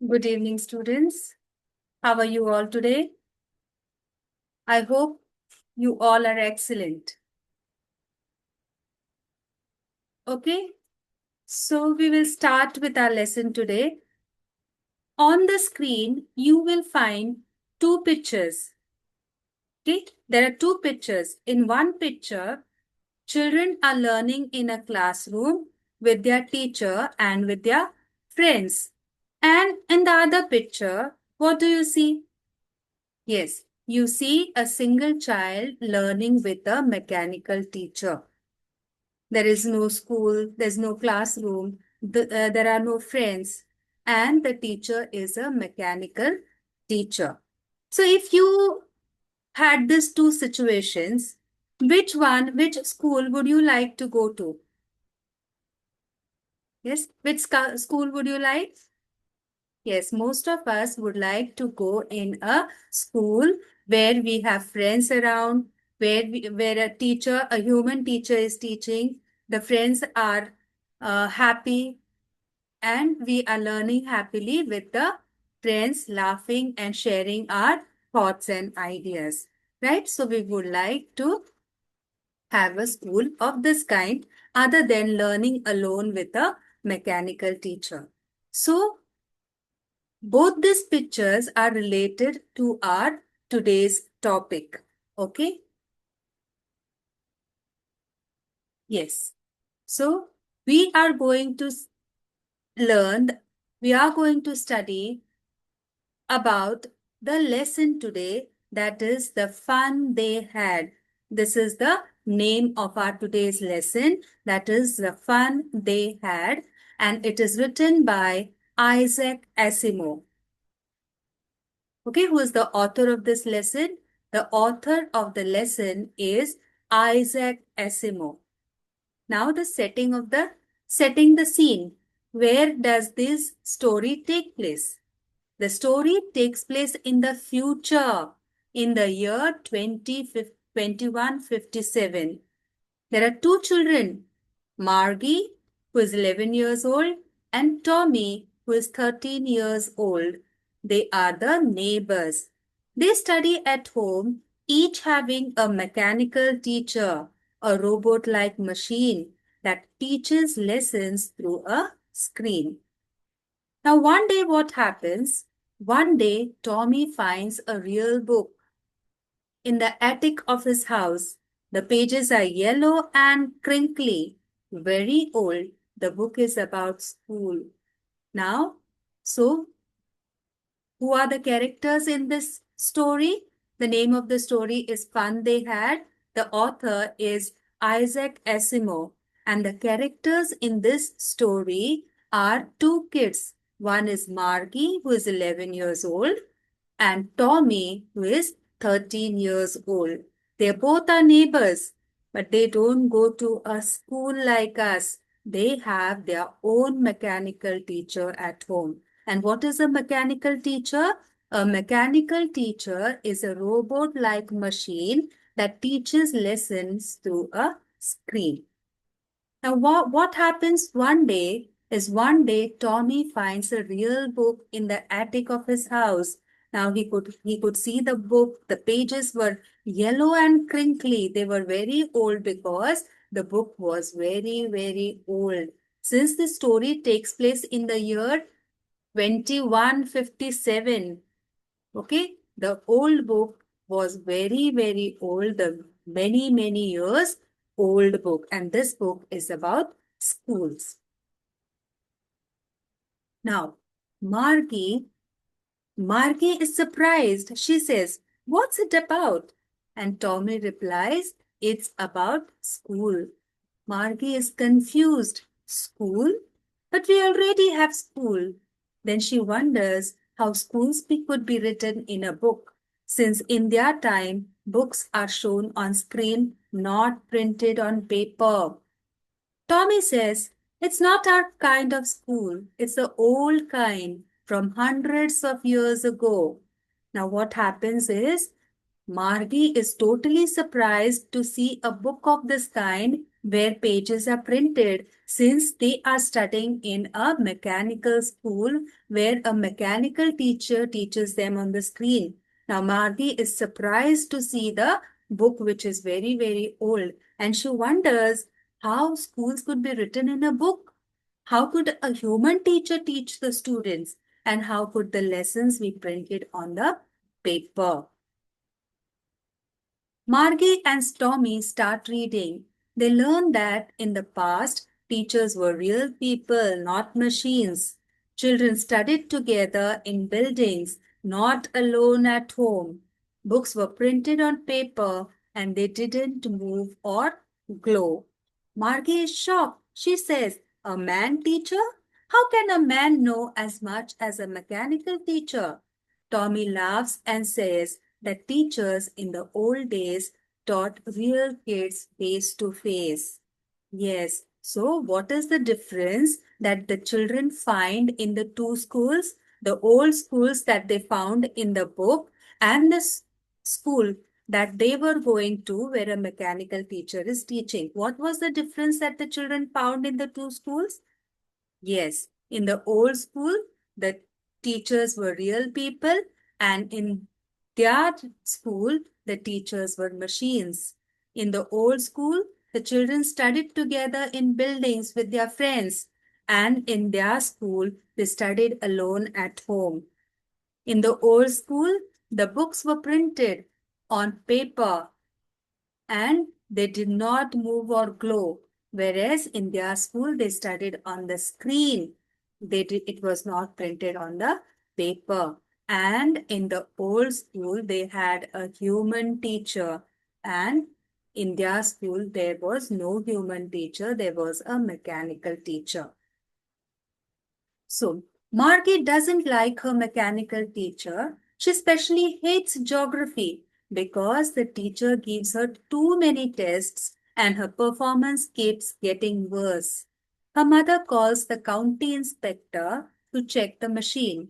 Good evening, students. How are you all today? I hope you all are excellent. Okay, so we will start with our lesson today. On the screen, you will find two pictures. Okay, there are two pictures. In one picture, children are learning in a classroom with their teacher and with their friends. And in the other picture, what do you see? Yes, you see a single child learning with a mechanical teacher. There is no school, there's no classroom, there are no friends, and the teacher is a mechanical teacher. So if you had these two situations, which school would you like to go to? Yes, which school would you like? Yes, most of us would like to go in a school where we have friends around, where a teacher, a human teacher is teaching. The friends are happy and we are learning happily with the friends, laughing and sharing our thoughts and ideas. Right? So we would like to have a school of this kind other than learning alone with a mechanical teacher. So both these pictures are related to our today's topic. Okay? Yes. So we are going to learn, we are going to study about the lesson today, that is the fun they had. This is the name of our today's lesson, that is the fun they had, and it is written by Isaac Asimov. Okay, who is the author of this lesson? The author of the lesson is Isaac Asimov. Now the setting the scene. Where does this story take place? The story takes place in the future, in the year 2157. There are two children, Margie, who is 11 years old, and Tommy, who is 13 years old. They are the neighbors. They study at home, each having a mechanical teacher, a robot-like machine that teaches lessons through a screen. Now, one day what happens? One day, Tommy finds a real book in the attic of his house. The pages are yellow and crinkly, very old. The book is about school. Now, so who are the characters in this story? The name of the story is Fun They Had. The author is Isaac Asimov. And the characters in this story are two kids. One is Margie, who is 11 years old, and Tommy, who is 13 years old. They both are neighbors, but they don't go to a school like us. They have their own mechanical teacher at home. And what is a mechanical teacher? A mechanical teacher is a robot-like machine that teaches lessons through a screen. Now, what happens one day is one day Tommy finds a real book in the attic of his house. Now he could see the book. The pages were yellow and crinkly. They were very old because the book was very, very old. Since the story takes place in the year 2157, okay, the old book was very, very old, the many, many years old book. And this book is about schools. Now, Margie, Margie is surprised. She says, "What's it about?" And Tommy replies, "It's about school." Margie is confused. School? But we already have school. Then she wonders how could be written in a book, since in their time, books are shown on screen, not printed on paper. Tommy says, "It's not our kind of school. It's the old kind from hundreds of years ago." Now what happens is, Margie is totally surprised to see a book of this kind where pages are printed, since they are studying in a mechanical school where a mechanical teacher teaches them on the screen. Now, Margie is surprised to see the book, which is very, very old, and she wonders how schools could be written in a book. How could a human teacher teach the students? And how could the lessons be printed on the paper? Margie and Stormy start reading. They learn that in the past, teachers were real people, not machines. Children studied together in buildings, not alone at home. Books were printed on paper and they didn't move or glow. Margie is shocked. She says, "A man teacher? How can a man know as much as a mechanical teacher?" Tommy laughs and says that teachers in the old days taught real kids face to face. Yes, so what is the difference that the children find in the two schools? The old schools that they found in the book and the school that they were going to where a mechanical teacher is teaching. What was the difference that the children found in the two schools? Yes, in the old school, the teachers were real people, and in their school, the teachers were machines. In the old school, the children studied together in buildings with their friends, and in their school, they studied alone at home. In the old school, the books were printed on paper and they did not move or glow. Whereas in their school, they studied on the screen. It was not printed on the paper. And in the old school, they had a human teacher. And in their school, there was no human teacher. There was a mechanical teacher. So, Margie doesn't like her mechanical teacher. She especially hates geography because the teacher gives her too many tests and her performance keeps getting worse. Her mother calls the county inspector to check the machine.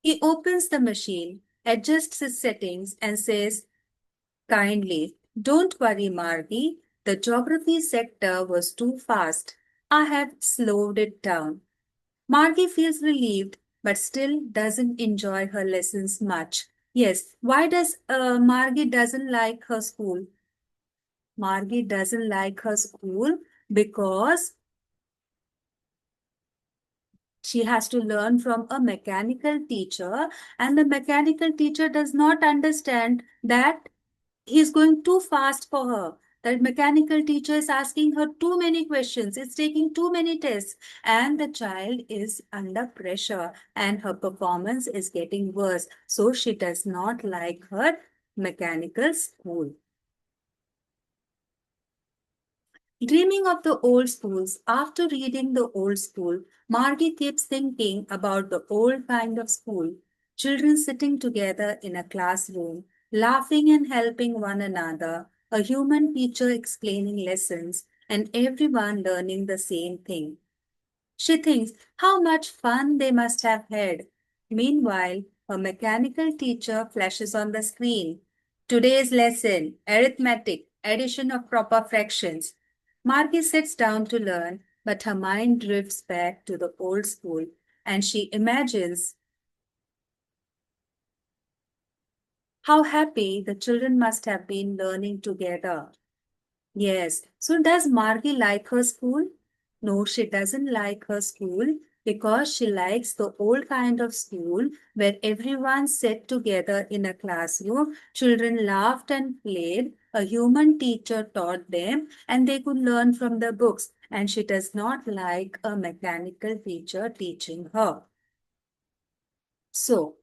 He opens the machine, adjusts its settings, and says kindly, "Don't worry, Margie. The geography sector was too fast. I have slowed it down." Margie feels relieved but still doesn't enjoy her lessons much. Yes, why does Margie doesn't like her school? Margie doesn't like her school because she has to learn from a mechanical teacher, and the mechanical teacher does not understand that he's going too fast for her. The mechanical teacher is asking her too many questions. It's taking too many tests. And the child is under pressure and her performance is getting worse. So she does not like her mechanical school. Dreaming of the old schools, after reading the old school, Margie keeps thinking about the old kind of school. Children sitting together in a classroom, laughing and helping one another, a human teacher explaining lessons, and everyone learning the same thing. She thinks how much fun they must have had. Meanwhile, a mechanical teacher flashes on the screen. Today's lesson, arithmetic, addition of proper fractions. Margie sits down to learn, but her mind drifts back to the old school and she imagines how happy the children must have been learning together. Yes. So does Margie like her school? No, she doesn't like her school because she likes the old kind of school where everyone sat together in a classroom, children laughed and played, a human teacher taught them, and they could learn from the books. And she does not like a mechanical teacher teaching her. So,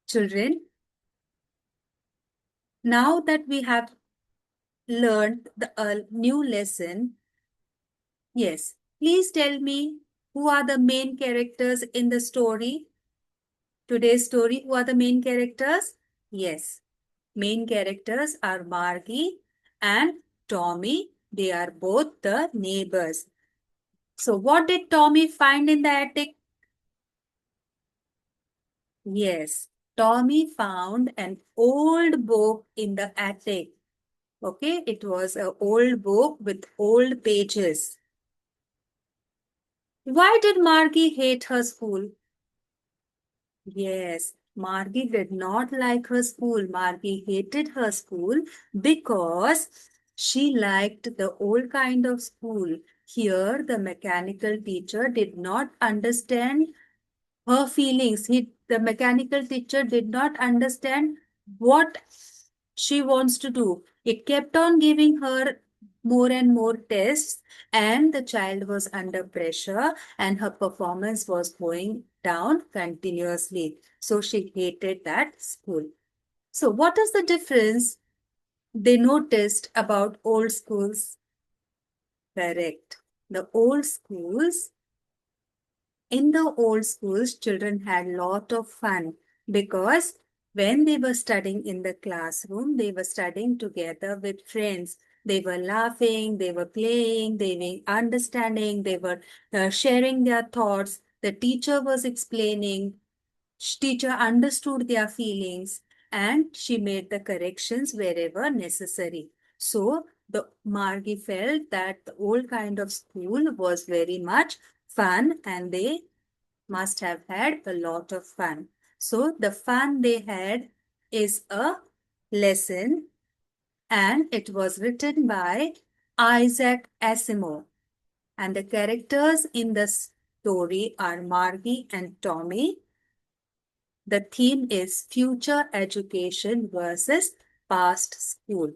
children, now that we have learned the new lesson, yes. Please tell me who are the main characters in the story? Today's story, who are the main characters? Yes. Main characters are Margie and Tommy. They are both the neighbors. So what did Tommy find in the attic? Yes. Tommy found an old book in the attic. Okay, it was an old book with old pages. Why did Margie hate her school? Yes, Margie did not like her school. Margie hated her school because she liked the old kind of school. Here, the mechanical teacher did not understand her feelings. The mechanical teacher did not understand what she wants to do. It kept on giving her more and more tests, and the child was under pressure, and her performance was going down continuously. So she hated that school. So, what is the difference they noticed about old schools? Correct. The old schools In the old schools, children had lot of fun because when they were studying in the classroom, they were studying together with friends. They were laughing, they were playing, they were understanding, they were sharing their thoughts. The teacher was explaining, teacher understood their feelings, and she made the corrections wherever necessary. So the Margie felt that the old kind of school was very much fun, and they must have had a lot of fun. So the fun they had is a lesson, and it was written by Isaac Asimov. And the characters in the story are Margie and Tommy. The theme is future education versus past school.